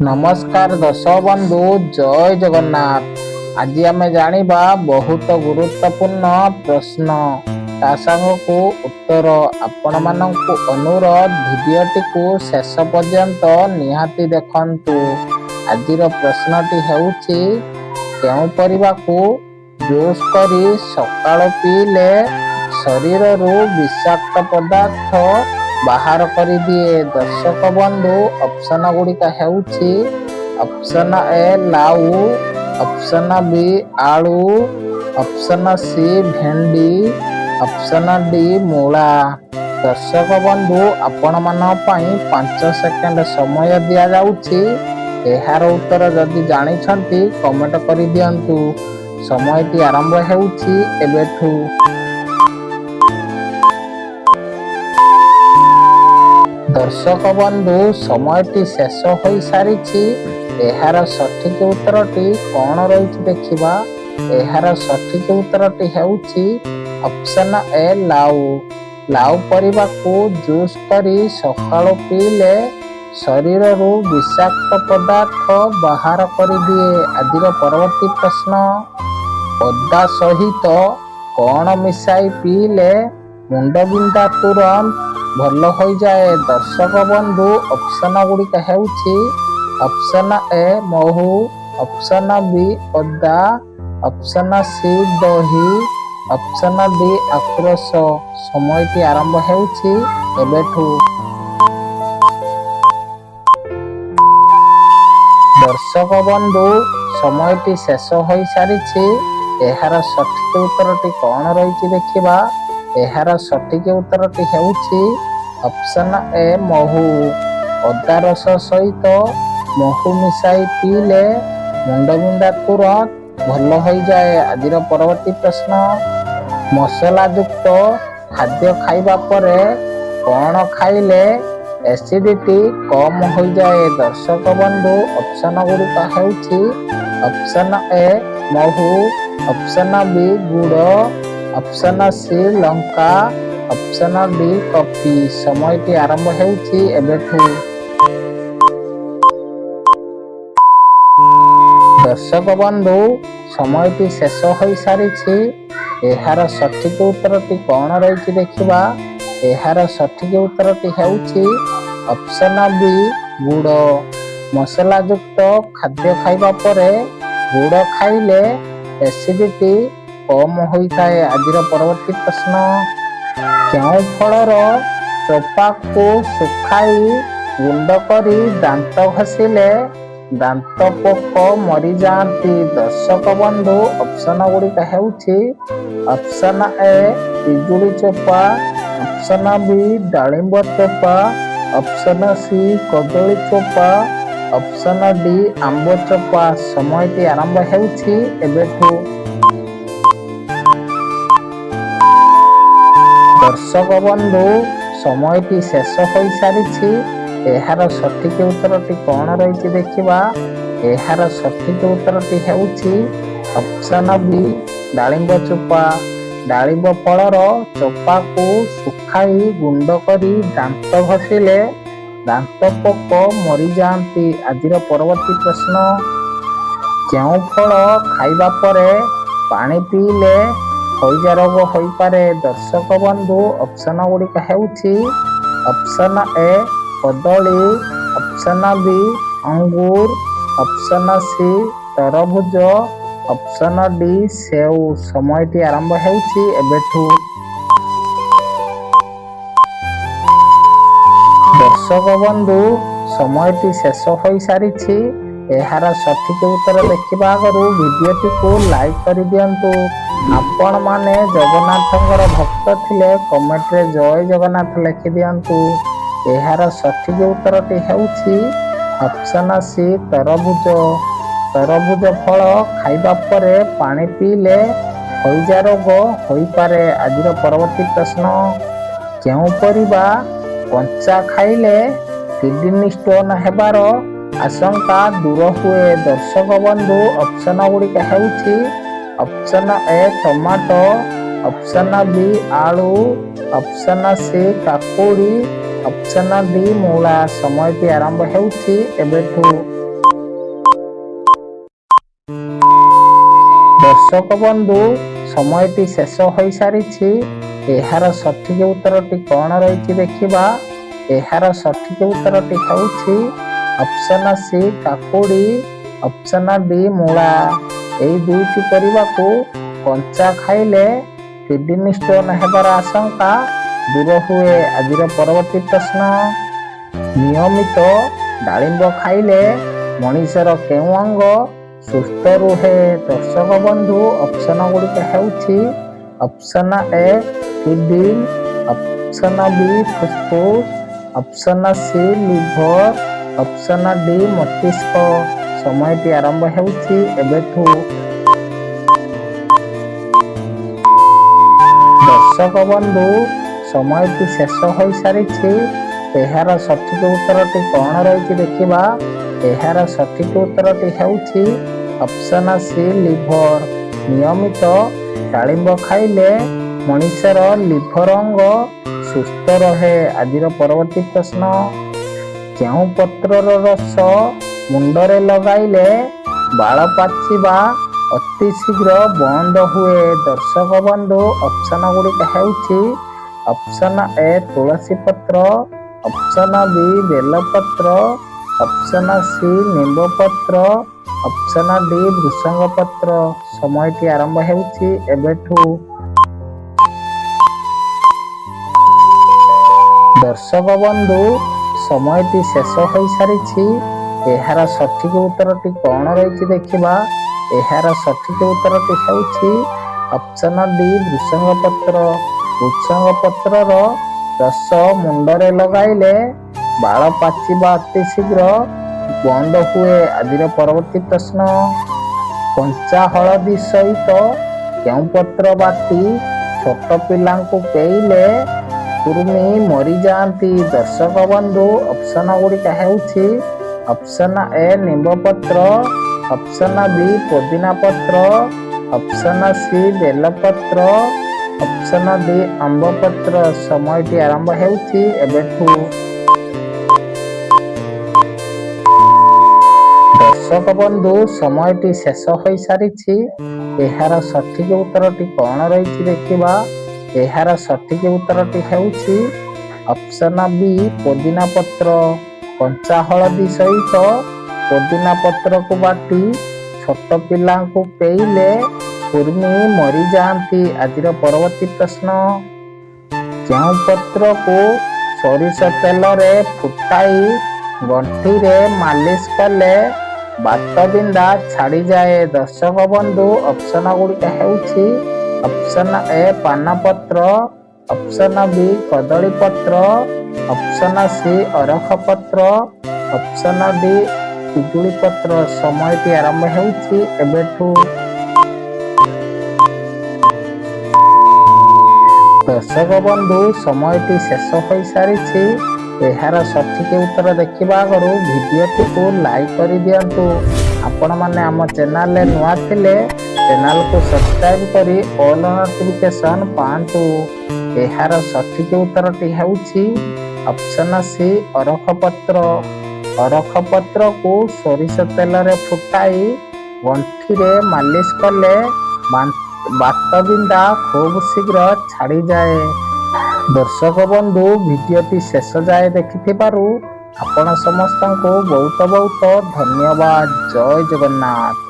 नमस्कार दर्शक बंधु, जय जगन्नाथ। आज आम जानिबा बहुत गुरुत्वपूर्ण प्रश्न ता को उत्तर। आपण मानकु अनुरोध भिडियोटी को शेष पर्यंत निहाती देखंतु। आजिर प्रश्नटी हेउछि केउ परिबा को जूस करी सकाळ पीले शरीर रु विषाक्त पदार्थ बाहर कर दिए। दर्शक बंधु ऑप्शन गुड़िका हेउछि ऑप्शन ए लाउ, ऑप्शन बी आलू, ऑप्शन सी भेंडी, ऑप्शन डी मूला। दर्शक बंधु आपण मान पई 5 सेकंड समय दिया जाउछि। एहार उत्तर जदि जानिछंती कमेंट करि दियंतु। समयटी आरंभ हेउछि एबेठु। दर्शक बंधु समयटी शेष हो सारी। एहार सठिक उत्तरटी कौन रही देखिबा। एहार सठिक उत्तरटी हेउछि ऑप्शन ए लाउ। लाउ परिबा को जूस करी सकाळ पीले शरीर रु विषाक्त पदार्थ बाहर कर दिए। आदिर परवर्ती प्रश्न, अदा सहित कौन मिसाई पीले मुंडबिंदा तुरंत भल हो जाए। दर्शक बंधु ऑप्शन गुड़िक हेउछि ऑप्शन ए महू, ऑप्शन बी अदा, ऑप्शन सी दही, ऑप्शन डी आक्रोश। समयटी आरंभ हेउछि एबेठु। दर्शक बंधु समयटी शेष हो सारी। एहार सठिक उत्तरटी कौन रही देखिबा। एहार सठिक उत्तरटी हेउछि ऑप्शन ए महू। अदा रस सहित महू मिसाई पीले मुंडबिंदा तुरंत भल हो जाए। आजिर परवर्ती प्रश्न, मसला युक्त खाद्य खाइबा परे कौन खाइले एसिडिटी कम हो जाए। दर्शक बंधु ऑप्शन गुड़िका हेउछि ऑप्शन ए महू, ऑप्शन बी गुड़, ऑप्शन सी लंका, ऑप्शन डी कॉफी। समयटी आरंभ हेउछि एबेठु। दर्शक बंधु समयटी शेष हो सारी। एहार सठिक उत्तरटी कौन रही देखिबा। एहार सठिक उत्तरटी हेउछि ऑप्शन बी गुड़। मसला युक्त खाद्य खाइबा परे गुड़ खाइले एसिडिटी कम होता है। आजिर परवर्ती प्रश्न, केउ फलर चोपा को सुखाई गुंड करी दांत घसिले दांत पोक मरी जाती। दर्शक बंधु ऑप्शन गुड़िक हेउछि ऑप्शन ए पिजुली चोपा, ऑप्शन बी डालिंब चोपा, ऑप्शन सी कदली चोपा, ऑप्शन डी आंब चोपा। समयटी आरंभ हेउछि एबेठु। दर्शक बंधु समयटी शेष हो सारी। एहार सठिक उत्तरटी कौन रही देखिबा। एहार सठिक उत्तरटी हेउछि ऑप्शन बी डालिंब चोपा। डालिंब फलर चोपा को सुखाई गुंड करी दांत घसिले दांत पोक मरी जाती। आजिर परवर्ती प्रश्न, केउ फल खाइबा परे पानी पीले हईजा रोग हो पारे। दर्शक बंधु ऑप्शन गुड़िक हेउछि ऑप्शन ए कदली, ऑप्शन बी अंगूर, ऑप्शन सी तरबुज, ऑप्शन डी सेउ। समयटी आरंभ हेउछि एबेठु। दर्शक बंधु समयटी शेष हो सारी। एहार सठिक उत्तर देखिबा आगरू वीडियोटी को लाइक कर दियंतु। आपण माने जगन्नाथंकर भक्त थिले कमेंट रे जय जगन्नाथ लिखि दियंतु। एहार सठिक उत्तरटी हेउछि ऑप्शन सी तरबुज। तरबुज फल खाइबा परे पानी पीले हईजा रोग होई पारे। आजिर परवर्ती प्रश्न, केउ परिबा कंचा खाइले किडनी स्टोन हेबार आशंका दूर हुए। दर्शक बंधु ऑप्शन गुड़िक हेउछि option A tomato, option B आलू, ऑप्शन सी काकुड़ी, ऑप्शन डी मूला। समयटी आरंभ हेउछि एबेठु। ଦର୍ଶକ ବନ୍ଧୁ, ସମୟଟି ଶେଷ ହୋଇସାରିଛି। ଏହାର ସଠିକ ଉତ୍ତରଟି କ'ଣ ରହିଛି ଦେଖିବା। ଏହାର ସଠିକ ଉତ୍ତରଟି ହେଉଛି ଅପସନ ସି କାକୁଡ଼ି, ଅପସନ ଡି ମୂଳା। ଏହି ଦୁଇଟି ପରିବାକୁ କଞ୍ଚା ଖାଇଲେ କିଡନୀ ଷ୍ଟୋନ୍ ହେବାର ଆଶଙ୍କା ଦୂର ହୁଏ। ଆଜିର ପରବର୍ତ୍ତୀ ପ୍ରଶ୍ନ, ନିୟମିତ ଡାଳିମ୍ବ ଖାଇଲେ ମଣିଷର କେଉଁ ଅଙ୍ଗ ସୁସ୍ଥ ରୁହେ? ଦର୍ଶକ ବନ୍ଧୁ, ଅପସନ ଗୁଡ଼ିକ ହେଉଛି ଅପସନ ଏ କିଡନୀ, ଅପସନ ବି ଫୁସଫୁସ, option C liver, option D ମସ୍ତିଷ୍କ। ସମୟଟି ଆରମ୍ଭ ହେଉଛି ଏବେଠୁ। ଦର୍ଶକ ବନ୍ଧୁ, ସମୟଟି ଶେଷ ହୋଇସାରିଛି। ଏହାର ସଠିକ ଉତ୍ତରଟି କ'ଣ ରହିଛି ଦେଖିବା। ଏହାର ସଠିକ ଉତ୍ତରଟି ହେଉଛି ଅପସନ ସି ଲିଭର। ନିୟମିତ ଡାଳିମ୍ବ ଖାଇଲେ ମଣିଷର ଲିଭର ଅଙ୍ଗ ସୁସ୍ଥ ରହେ। ଆଜିର ପରବର୍ତ୍ତୀ ପ୍ରଶ୍ନ, କେଉଁ ପତ୍ରର ରସ ମୁଣ୍ଡରେ ଲଗାଇଲେ ବାଳ ପାଚିବା ଅତି ଶୀଘ୍ର ବନ୍ଦ ହୁଏ? ଦର୍ଶକ ବନ୍ଧୁ, ଅପସନ ଗୁଡ଼ିକ ହେଉଛି ଅପସନ ଏ ତୁଳସୀ ପତ୍ର, ଅପସନ ବି ବେଲପତ୍ର, ଅପସନ ସି ନିମ୍ବ ପତ୍ର, ଅପସନ ଡି ଭୃଷଙ୍ଗ ପତ୍ର। ସମୟଟି ଆରମ୍ଭ ହେଉଛି ଏବେଠୁ। ଦର୍ଶକ ବନ୍ଧୁ, ସମୟଟି ଶେଷ ହୋଇସାରିଛି। ଏହାର ସଠିକ ଉତ୍ତରଟି କ'ଣ ରହିଛି ଦେଖିବା। ଏହାର ସଠିକ ଉତ୍ତରଟି ହେଉଛି ଅପସନ ଡି ଭୃଷଙ୍ଗ ପତ୍ର। ଭୃଷଙ୍ଗ ପତ୍ରର ରସ ମୁଣ୍ଡରେ ଲଗାଇଲେ ବାଳ ପାଚିବା ଅତି ଶୀଘ୍ର ବନ୍ଦ ହୁଏ। ଆଜିର ପରବର୍ତ୍ତୀ ପ୍ରଶ୍ନ, କଞ୍ଚା ହଳଦୀ ସହିତ କେଉଁ ପତ୍ର ବାଟି ଛୋଟ ପିଲାଙ୍କୁ ପେଇଲେ କୁର୍ମି ମରିଯାଆନ୍ତି? ଦର୍ଶକ ବନ୍ଧୁ, ଅପସନ ଗୁଡ଼ିକ ହେଉଛି ଅପସନ ଏ ନିମ୍ବ ପତ୍ର, ଅପସନ ବି ପୋଦିନା ପତ୍ର, ଅପସନ ସି ବେଲପତ୍ର, ଅପସନ ଡି ଆମ୍ବ ପତ୍ର। ସମୟଟି ଆରମ୍ଭ ହେଉଛି ଏବେଠୁ। ଦର୍ଶକ ବନ୍ଧୁ, ସମୟଟି ଶେଷ ହୋଇସାରିଛି। ଏହାର ସଠିକ ଉତ୍ତରଟି କ'ଣ ରହିଛି ଦେଖିବା। ଏହାର ସଠିକ ଉତ୍ତରଟି ହେଉଛି ଅପସନ ବି ପୋଦିନା ପତ୍ର। କଞ୍ଚା ହଳଦୀ ସହିତ ପୋଦିନା ପତ୍ରକୁ ବାଟି ଛୋଟ ପିଲାଙ୍କୁ ପେଇଲେ କୁର୍ମି ମରିଯାଆନ୍ତି। ଆଜିର ପରବର୍ତ୍ତୀ ପ୍ରଶ୍ନ, କେଉଁ ପତ୍ରକୁ ସୋରିଷ ତେଲରେ ଫୁଟାଇ ଗଣ୍ଠିରେ ମାଲିସ କଲେ ବାତବିନ୍ଧା ଛାଡ଼ିଯାଏ? ଦର୍ଶକ ବନ୍ଧୁ, ଅପସନ ଗୁଡ଼ିକ ହେଉଛି ଅପସନ ଏ ପାନପତ୍ର, ଅପସନ ବି କଦଳୀ ପତ୍ର, ଅପସନ ସି ଅରଖ ପତ୍ର, ଅପସନ ଡି ପିଜୁଳି ପତ୍ର। ସମୟଟି ଆରମ୍ଭ ହେଉଛି ଏବେଠୁ। ଦର୍ଶକ ବନ୍ଧୁ, ସମୟଟି ଶେଷ ହୋଇସାରିଛି। ଏହାର ସଠିକ ଉତ୍ତର ଦେଖିବା ଆଗରୁ ଭିଡ଼ିଓଟିକୁ ଲାଇକ୍ କରିଦିଅନ୍ତୁ। ଆପଣମାନେ ଆମ ଚ୍ୟାନେଲରେ ନୂଆ ଥିଲେ ଚ୍ୟାନେଲକୁ ସବସ୍କ୍ରାଇବ କରି ଅଲ୍ ନୋଟିଫିକେସନ୍ ପାଆନ୍ତୁ। ଏହାର ସଠିକ ଉତ୍ତରଟି ହେଉଛି ଅପସନ ସି ଅରଖ ପତ୍ର। ଅରଖ ପତ୍ରକୁ ସୋରିଷ ତେଲରେ ଫୁଟାଇ ଗଣ୍ଠିରେ ମାଲିସ କଲେ ବାତବିନ୍ଧା ଖୁବ୍ ଶୀଘ୍ର ଛାଡ଼ିଯାଏ। ଦର୍ଶକ ବନ୍ଧୁ, ଭିଡ଼ିଓଟି ଶେଷ ଯାଏ ଦେଖିଥିବାରୁ ଆପଣ ସମସ୍ତଙ୍କୁ ବହୁତ ବହୁତ ଧନ୍ୟବାଦ। ଜୟ ଜଗନ୍ନାଥ।